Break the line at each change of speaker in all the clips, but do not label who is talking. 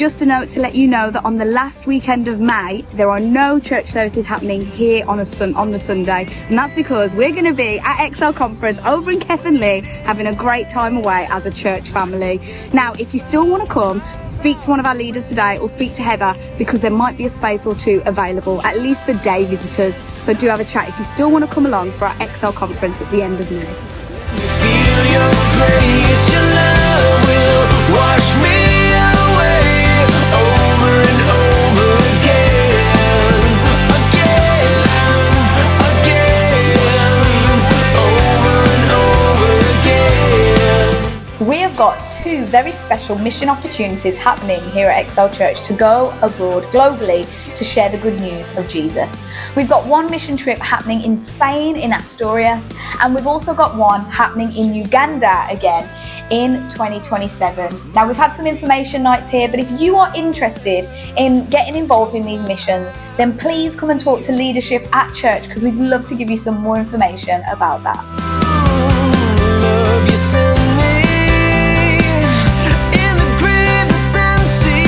just a note to let you know that on the last weekend of May, there are no church services happening here on the Sunday. And that's because we're going to be at XL Conference over in Kefenlee having a great time away as a church family. Now, if you still want to come, speak to one of our leaders today or speak to Heather, because there might be a space or two available, at least for day visitors. So do have a chat if you still want to come along for our XL Conference at the end of May.
Feel your grace, your love will wash me away over and over again, over and over again.
We have got two very special mission opportunities happening here at XL Church to go abroad globally to share the good news of Jesus. We've got one mission trip happening in Spain, in Asturias, and we've also got one happening in Uganda again in 2027. Now, we've had some information nights here, but if you are interested in getting involved in these missions, then please come and talk to leadership at church, because we'd love to give you some more information about that.
Love, you send me in the grave that's empty.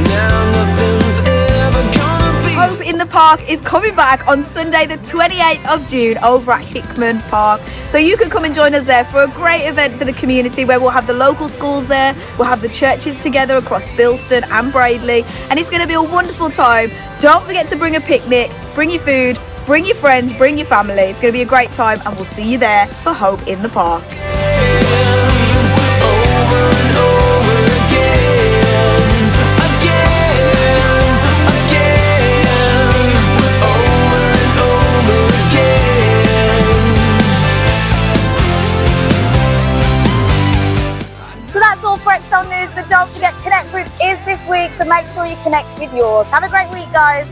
Now nothing's ever gonna be.
Hope in the Park is coming back on Sunday the 28th of June over at Hickman Park. So you can come and join us there for a great event for the community, where we'll have the local schools there, we'll have the churches together across Bilston and Bradley, and it's going to be a wonderful time. Don't forget to bring a picnic, bring your food, bring your friends, bring your family. It's going to be a great time, and we'll see you there for Hope in the Park.
So that's all for XL News, but don't forget Connect Groups is this week, so make sure you connect with yours. Have a great week, guys.